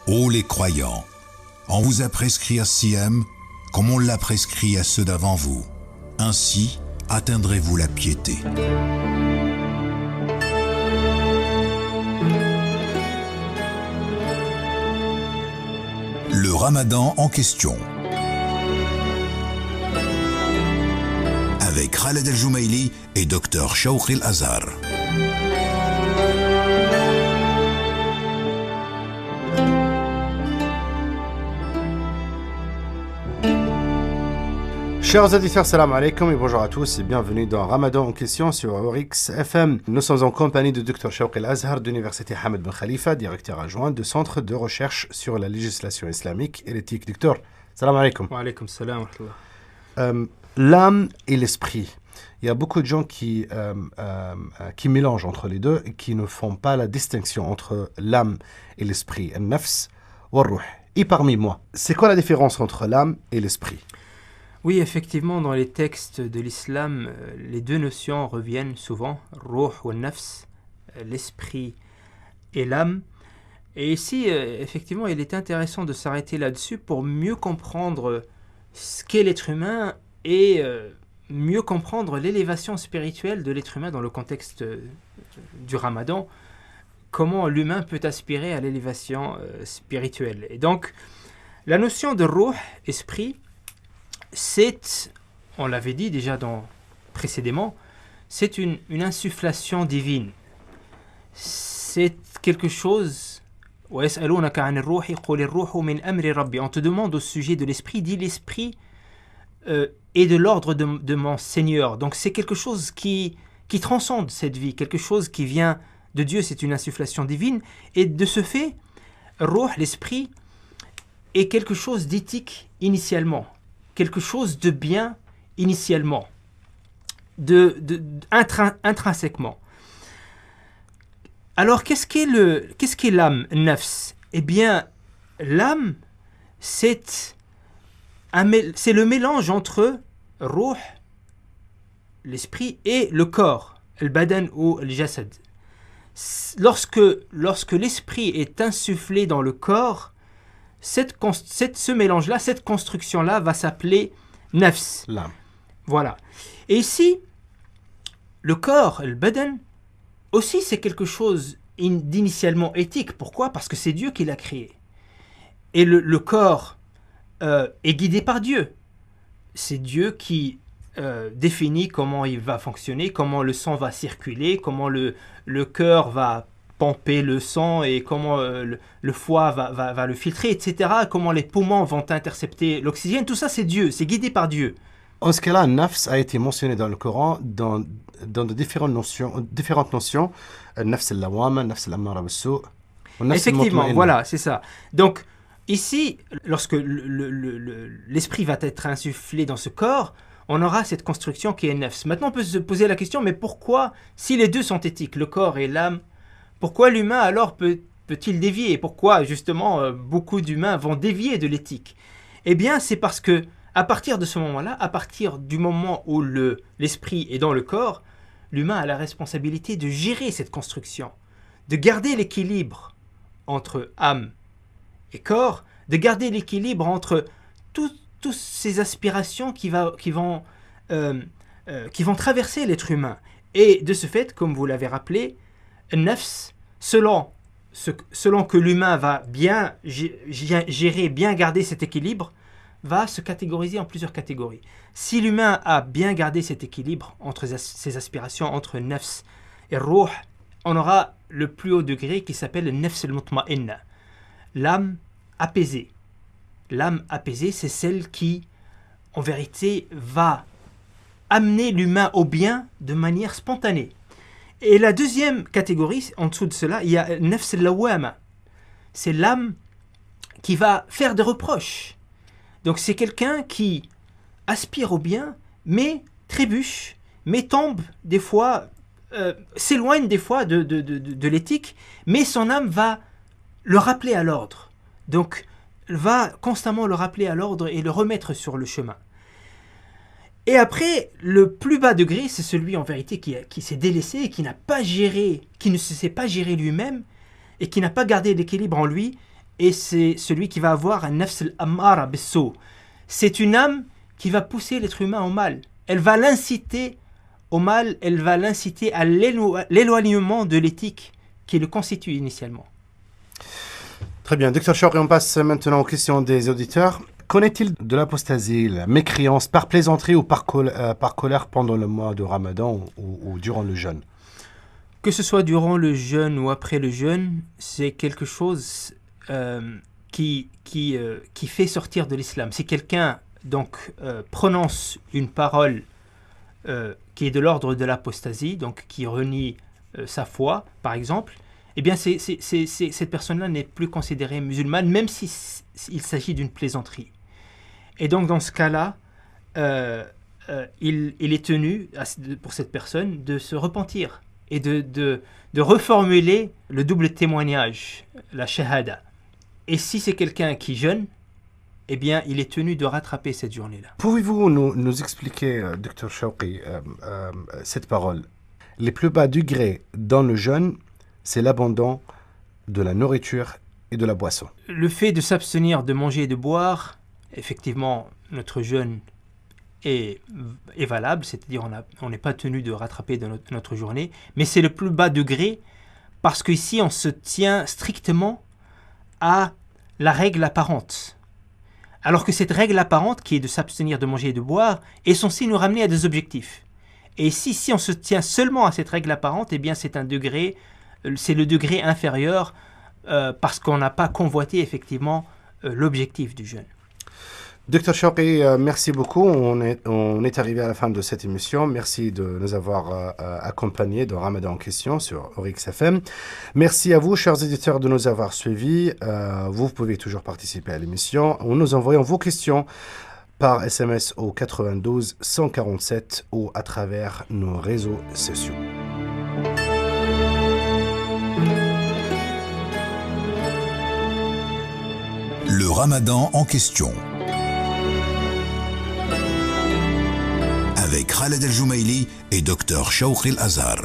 Ô les croyants, on vous a prescrit un siyam comme on l'a prescrit à ceux d'avant vous. Ainsi atteindrez-vous la piété. Le Ramadan en question. Avec Khaled El-Joumaili et Dr Shawq El-Azhar. Chers auditeurs, salam alaikum et bonjour à tous et bienvenue dans Ramadan en question sur Orix FM. Nous sommes en compagnie de Dr Shawq El-Azhar de l'Université Hamad Ben Khalifa, directeur adjoint du Centre de recherche sur la législation islamique et l'éthique. Docteur, salam alaikum. Wa alaikum salam wa rahmatullah. L'âme et l'esprit. Il y a beaucoup de gens qui mélangent entre les deux et qui ne font pas la distinction entre l'âme et l'esprit. Al-nafs wa al-ruh. Et parmi moi, c'est quoi la différence entre l'âme et l'esprit ? Oui, effectivement, dans les textes de l'islam, les deux notions reviennent souvent, ruh ou nafs, l'esprit et l'âme. Et ici, effectivement, il est intéressant de s'arrêter là-dessus pour mieux comprendre ce qu'est l'être humain et mieux comprendre l'élévation spirituelle de l'être humain dans le contexte du Ramadan, comment l'humain peut aspirer à l'élévation spirituelle. Et donc, la notion de ruh, esprit, c'est, on l'avait dit déjà précédemment, c'est une insufflation divine. C'est quelque chose. On te demande au sujet de l'esprit, dit l'esprit est de l'ordre de mon Seigneur. Donc c'est quelque chose qui transcende cette vie, quelque chose qui vient de Dieu, c'est une insufflation divine. Et de ce fait, ruh, l'esprit, est quelque chose d'éthique initialement. Quelque chose de bien initialement, intrinsèquement. Alors, qu'est-ce qu'est l'âme, nafs ? Eh bien, l'âme, c'est le mélange entre ruh, l'esprit, et le corps, le badan ou le jasad. Lorsque l'esprit est insufflé dans le corps, ce mélange-là, cette construction-là va s'appeler nafs. L'âme. Voilà. Et ici, le corps, le badan, aussi c'est quelque chose d'initialement éthique. Pourquoi ? Parce que c'est Dieu qui l'a créé. Et le corps est guidé par Dieu. C'est Dieu qui définit comment il va fonctionner, comment le sang va circuler, comment le cœur va pomper le sang et comment le foie va le filtrer, etc. Comment les poumons vont intercepter l'oxygène. Tout ça, c'est Dieu, c'est guidé par Dieu. En ce cas-là, nafs a été mentionné dans le Coran dans de différentes notions. Nafs al-lawama, nafs al-ammara bis-su'. Effectivement, voilà, c'est ça. Donc, ici, lorsque l'esprit va être insufflé dans ce corps, on aura cette construction qui est nafs. Maintenant, on peut se poser la question, mais pourquoi, si les deux sont éthiques, le corps et l'âme, pourquoi l'humain alors peut-il dévier ? Pourquoi justement beaucoup d'humains vont dévier de l'éthique ? Eh bien c'est parce que à partir de ce moment-là, à partir du moment où l'esprit est dans le corps, l'humain a la responsabilité de gérer cette construction, de garder l'équilibre entre âme et corps, de garder l'équilibre entre toutes ces aspirations qui vont traverser l'être humain. Et de ce fait, comme vous l'avez rappelé, nafs, selon que l'humain va bien gérer, bien garder cet équilibre, va se catégoriser en plusieurs catégories. Si l'humain a bien gardé cet équilibre entre ses aspirations, entre nafs et ruh, on aura le plus haut degré qui s'appelle le nafs al-mutma'inna, l'âme apaisée. L'âme apaisée, c'est celle qui, en vérité, va amener l'humain au bien de manière spontanée. Et la deuxième catégorie, en dessous de cela, il y a nafs al-lawama. C'est l'âme qui va faire des reproches. Donc c'est quelqu'un qui aspire au bien, mais trébuche, mais tombe des fois, s'éloigne des fois de l'éthique, mais son âme va le rappeler à l'ordre. Donc va constamment le rappeler à l'ordre et le remettre sur le chemin. Et après, le plus bas degré, c'est celui en vérité qui s'est délaissé et qui n'a pas géré, qui ne sait pas gérer lui-même et qui n'a pas gardé l'équilibre en lui et c'est celui qui va avoir un nafs al-ammara bis-sou. C'est une âme qui va pousser l'être humain au mal. Elle va l'inciter au mal, elle va l'inciter à l'éloignement de l'éthique qui le constitue initialement. Très bien, Dr Chaoqi, on passe maintenant aux questions des auditeurs. Qu'en est-il de l'apostasie, la mécréance, par plaisanterie ou par colère pendant le mois de Ramadan ou durant le jeûne? Que ce soit durant le jeûne ou après le jeûne, c'est quelque chose qui fait sortir de l'islam. Si quelqu'un donc prononce une parole qui est de l'ordre de l'apostasie, donc qui renie sa foi, par exemple, eh bien cette personne-là n'est plus considérée musulmane, même s'il s'agit d'une plaisanterie. Et donc dans ce cas-là, il est tenu pour cette personne de se repentir et de reformuler le double témoignage, la shahada. Et si c'est quelqu'un qui jeûne, eh bien, il est tenu de rattraper cette journée-là. Pouvez-vous nous expliquer, Dr Chaoqi, cette parole? Les plus bas degrés dans le jeûne, c'est l'abandon de la nourriture et de la boisson. Le fait de s'abstenir de manger et de boire, effectivement, notre jeûne est valable, c'est-à-dire on n'est pas tenu de rattraper de notre journée, mais c'est le plus bas degré parce qu'ici on se tient strictement à la règle apparente. Alors que cette règle apparente, qui est de s'abstenir de manger et de boire, est censée nous ramener à des objectifs. Et si on se tient seulement à cette règle apparente, eh bien c'est le degré inférieur parce qu'on n'a pas convoité effectivement l'objectif du jeûne. Dr Chaoqi, merci beaucoup. On est arrivé à la fin de cette émission. Merci de nous avoir accompagnés dans Ramadan en question sur Oryx FM. Merci à vous, chers éditeurs, de nous avoir suivis. Vous pouvez toujours participer à l'émission en nous envoyant vos questions par SMS au 92 147 ou à travers nos réseaux sociaux. Le Ramadan en question. Avec Khaled El Joumaili et Dr Chaoqi El Azhar.